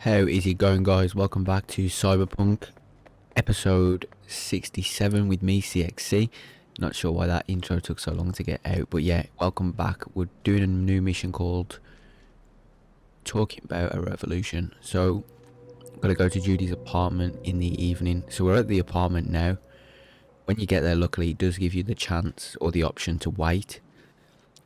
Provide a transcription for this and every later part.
How is it going, guys? Welcome back to Cyberpunk episode 67 with me, cxc. Not sure why that intro took so long to get out, but yeah, welcome back. We're doing a new mission called Talking About a Revolution. So gotta go to Judy's apartment in the evening. So we're at the apartment now. When you get there, luckily it does give you the chance or the option to wait.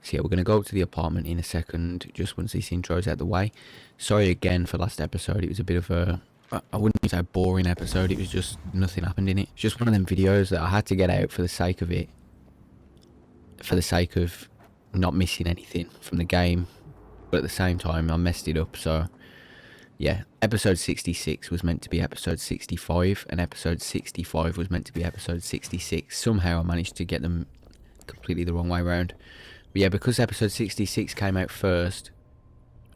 So yeah, we're going to go up to the apartment in a second, just once this intro's out of the way. Sorry again for last episode, it was a bit of a, I wouldn't say a boring episode, it was just nothing happened in it. It's just one of them videos that I had to get out for the sake of it. For the sake of not missing anything from the game. But at the same time, I messed it up, so... Yeah, episode 66 was meant to be episode 65, and episode 65 was meant to be episode 66. Somehow I managed to get them completely the wrong way around. But yeah, because episode 66 came out first,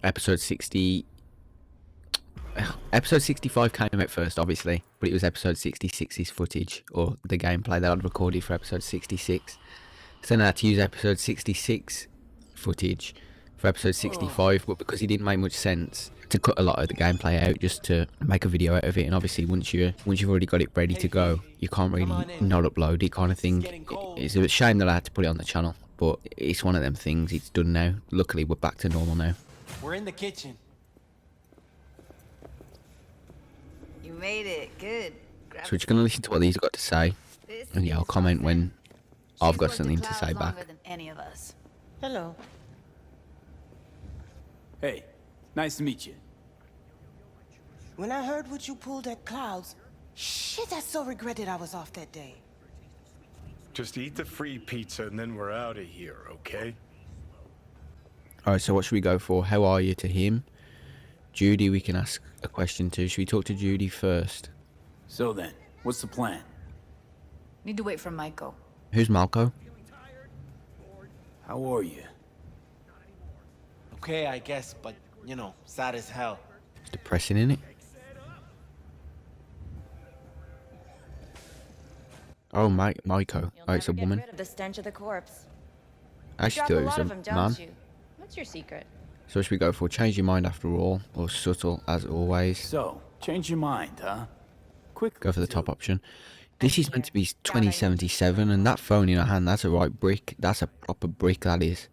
episode 65 came out first, obviously, but it was episode 66's footage, or the gameplay that I'd recorded for episode 66. So then I had to use episode 66 footage for episode 65, but because it didn't make much sense to cut a lot of the gameplay out just to make a video out of it, and obviously once you've already got it ready to go, you can't really not upload it kind of thing. It's a shame that I had to put it on the channel, but it's one of them things. It's done now. Luckily we're back to normal now. We're in the kitchen. You made it. Good. So we're just going to listen to what these have got to say, and yeah, I'll comment when I've got something to say back. Than any of us. Hello. Hey, nice to meet you. When I heard what you pulled at Clouds, shit, I so regretted I was off that day. Just eat the free pizza and then we're out of here, okay? Alright, so what should we go for? How are you to him? Judy, we can ask a question to. Should we talk to Judy first? So then, what's the plan? Need to wait for Michael. Who's Malco? How are you? Okay, I guess, but, you know, sad as hell. It's depressing, isn't it? Oh, Maiko. Oh, it's a woman. Rid of the stench of the corpse. I actually thought it was a man. What's your secret? So should we go for change your mind after all, or subtle as always? So, change your mind, huh? Quick. Go for the top option. This is meant to be 2077, and that phone in her hand, that's a right brick. That's a proper brick, that is.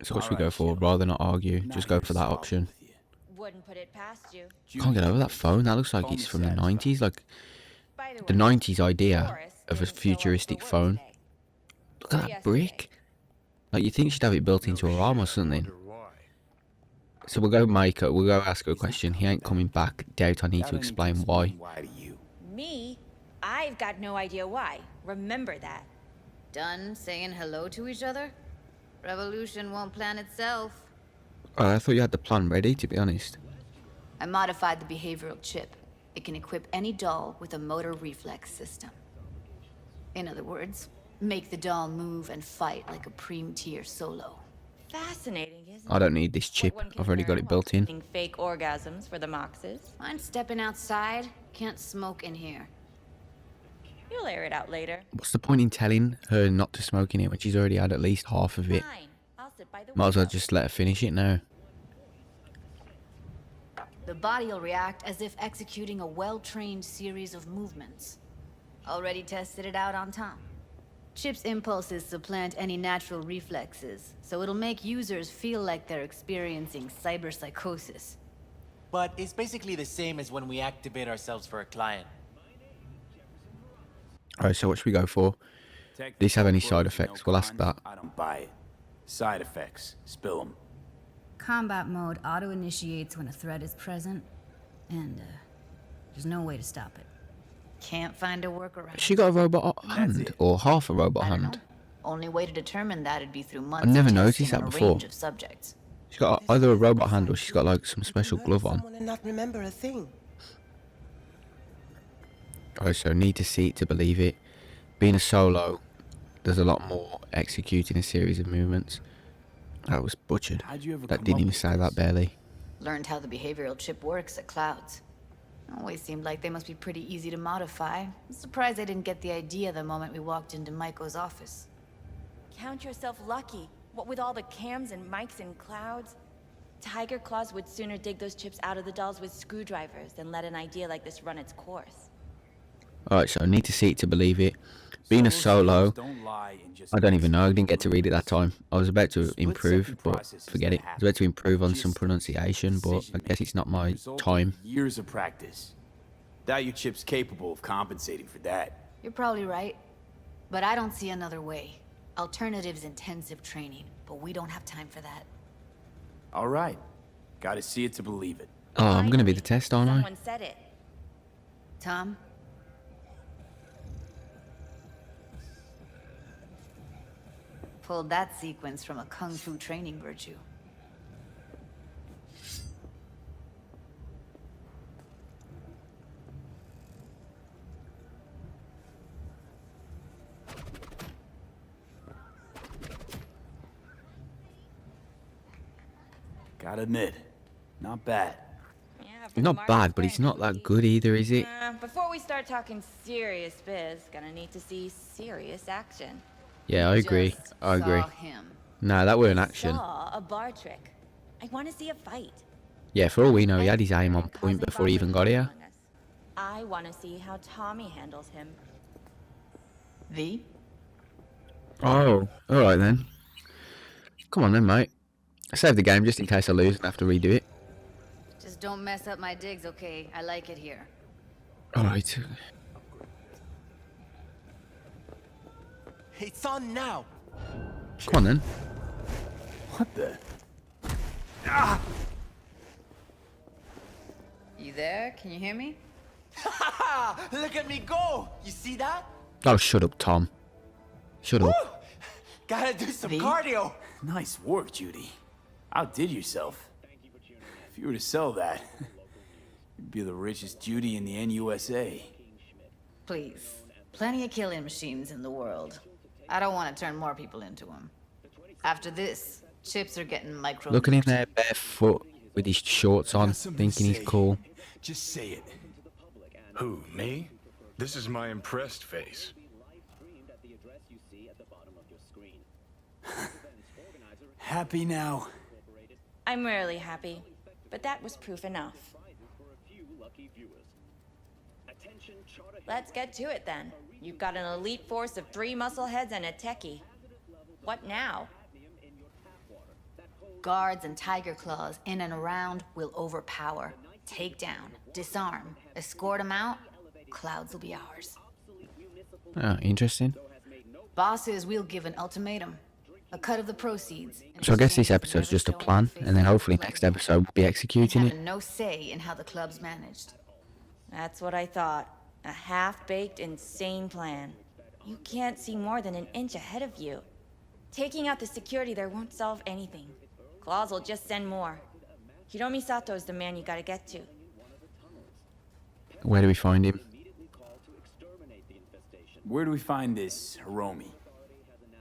So what should we go for? Rather not argue, just go for that option. Wouldn't put it past you. Can't get over that phone. That looks like it's from the 90s, like the 90s idea of a futuristic phone. Look at that brick. Like, you think she'd have it built into her arm or something. So we'll go Maiko, we'll go ask her a question. He ain't coming back. Doubt I need to explain why. Me? I've got no idea why. Remember that. Done saying hello to each other? Revolution won't plan itself. Oh, I thought you had the plan ready, to be honest. I modified the behavioral chip. It can equip any doll with a motor reflex system. In other words, make the doll move and fight like a Prime-tier solo. Fascinating, isn't it? I don't need this chip. I've already got it built in. Fake orgasms for the Moxes. Mind stepping outside? Can't smoke in here. You'll air it out later. What's the point in telling her not to smoke in it when she's already had at least half of it? Fine. I'll sit by the Might as well window. just let her finish it now. The body will react as if executing a well-trained series of movements. Already tested it out on Tom. Chip's impulses supplant any natural reflexes, so it'll make users feel like they're experiencing cyberpsychosis. But it's basically the same as when we activate ourselves for a client. Alright, so what should we go for? These have any side effects? We'll ask that. I don't buy it. Side effects. Spill them. Combat mode auto-initiates when a threat is present, and there's no way to stop it. Can't find a workaround. She got a robot hand, it. or half a robot I don't hand. know. Only way to determine that would be through months I've never of noticed testing that on a before. range of subjects. She's got either a robot hand or she's got like some special glove on. Someone and not remember a thing. Alright, so need to see it to believe it. Being a solo, there's a lot more executing a series of movements. That was butchered. How'd you ever That come didn't up even with say this? that barely. Learned how the behavioral chip works at Clouds. Always seemed like they must be pretty easy to modify. I'm surprised I didn't get the idea the moment we walked into Maiko's office. Count yourself lucky. What with all the cams and mics and clouds. Tiger Claws would sooner dig those chips out of the dolls with screwdrivers than let an idea like this run its course. Alright, so I need to see it to believe it. Being a solo, Don't lie and just I don't even know. I didn't get to read it that time. I was about to Split-second improve, but processes forget that it. I was happen. about to improve on some Just pronunciation, but I decision guess it's not my result of time. Years of practice. Doubt your chip's capable of compensating for that. You're probably right. But I don't see another way. Alternatives intensive training, but we don't have time for that. All right. Gotta see it to believe it. Oh, I'm gonna be Finally, the test, aren't I? Someone said it. Tom? Pulled that sequence from a kung fu training virtue. Gotta admit, not bad. Yeah, for It's not Mark's bad, but it's friend. not that good either, is it? Before we start talking serious biz, gonna need to see serious action. Yeah, I agree. Just I agree. saw him. Nah, that weren't action. Saw a bar trick. I want to see a fight. Yeah, for all we know, he had his aim on point before he even got here. I want to see how Tommy handles him. V? Oh, alright then. Come on then, mate. Save the game just in case I lose and have to redo it. Just don't mess up my digs, okay? I like it here. Alright. It's on now. Come on then. What the? You there? Can you hear me? Look at me go. You see that? Oh, shut up, Tom. Shut up. Gotta do some V? cardio. Nice work, Judy. Outdid yourself. If you were to sell that, you'd be the richest Judy in the NUSA. Please. Plenty of killing machines in the world. I don't want to turn more people into them. After this, chips are getting micro. Look at him there barefoot with his shorts on, thinking he's cool. Just say it. Who, me? This is my impressed face. Happy now? I'm rarely happy, but that was proof enough. Let's get to it then. You've got an elite force of 3 muscleheads and a techie. What now? Guards and tiger claws in and around will overpower, take down, disarm, escort them out. Clouds will be ours. Oh, interesting. Bosses, we'll give an ultimatum. A cut of the proceeds. in So I guess this exchange for episode's never just a showing plan, face and then to hopefully the next public. episode we'll be executing it. Having no say in how the club's managed. That's what I thought. A half-baked, insane plan. You can't see more than an inch ahead of you. Taking out the security there won't solve anything. Claws will just send more. Hiromi Sato's the man you gotta get to. Where do we find him? Where do we find this Hiromi?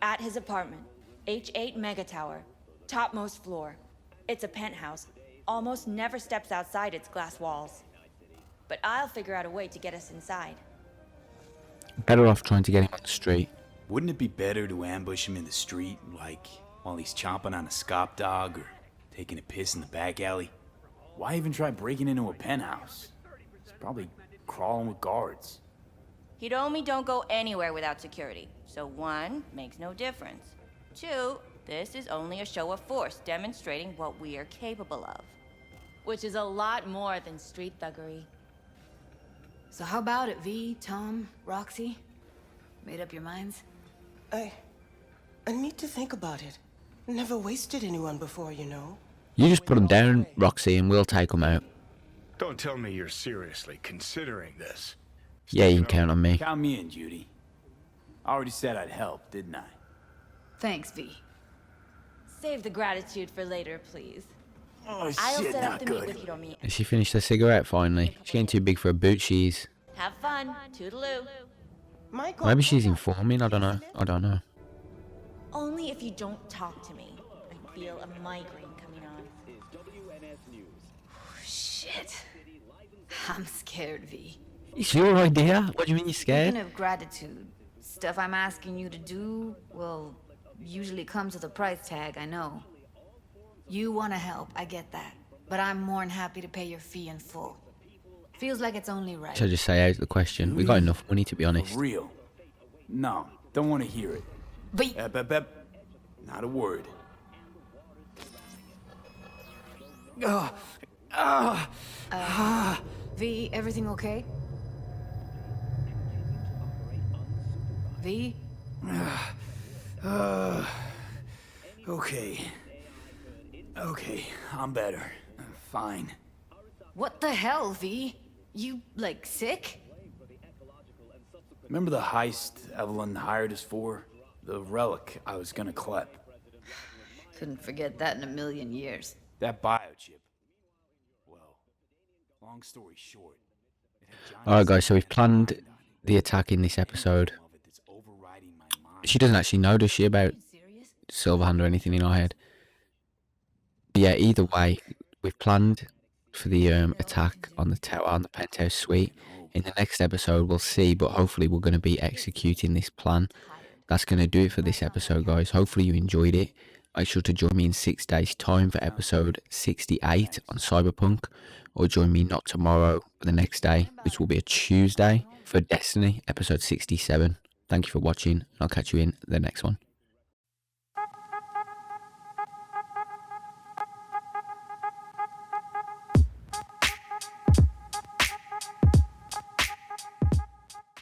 At his apartment. H8 Mega Tower. Topmost floor. It's a penthouse. Almost never steps outside its glass walls. But I'll figure out a way to get us inside. Better off trying to get him on the street. Wouldn't it be better to ambush him in the street, like while he's chomping on a scop dog or taking a piss in the back alley? Why even try breaking into a penthouse? He's probably crawling with guards. Hiromi don't go anywhere without security. So 1, makes no difference. 2, this is only a show of force demonstrating what we are capable of. Which is a lot more than street thuggery. So how about it, V, Tom, Roxy? Made up your minds? I need to think about it. Never wasted anyone before, you know. You just put him down, Roxy, and we'll take him out. Don't tell me you're seriously considering this. Yeah, you can count on me. Count me in, Judy. I already said I'd help, didn't I? Thanks, V. Save the gratitude for later, please. Oh I'll shit, set up not the good. meet with Hiromi. Has she finished her cigarette finally? She's getting too big for a boot, she's. Have fun. Toodaloo. Michael. Maybe she's informing, I don't know. I don't know. Only if you don't talk to me. I feel a migraine coming on. Shit. I'm scared, V. It's your idea? What do you mean you're Speaking scared? of gratitude, stuff I'm asking you to do will usually come with a price tag, I know. You want to help, I get that. But I'm more than happy to pay your fee in full. Feels like it's only right. Should I just say out the question? We got enough money, to be honest. For real? No, don't want to hear it. But Not a word. V, everything okay? V? Okay, I'm better. Fine. What the hell, V? You, like, sick? Remember the heist Evelyn hired us for? The relic I was gonna klep. Couldn't forget that in a million years. That biochip. Well, long story short. Alright guys, so we've planned the attack in this episode. She doesn't actually know, does she, about Serious? Silverhand or anything in our head? But yeah, either way, we've planned for the attack on the tower, on the penthouse suite. In the next episode, we'll see, but hopefully we're going to be executing this plan. That's going to do it for this episode, guys. Hopefully you enjoyed it. Make sure to join me in 6 days' time for episode 68 on Cyberpunk, or join me not tomorrow, but the next day, which will be a Tuesday, for Destiny, episode 67. Thank you for watching, and I'll catch you in the next one.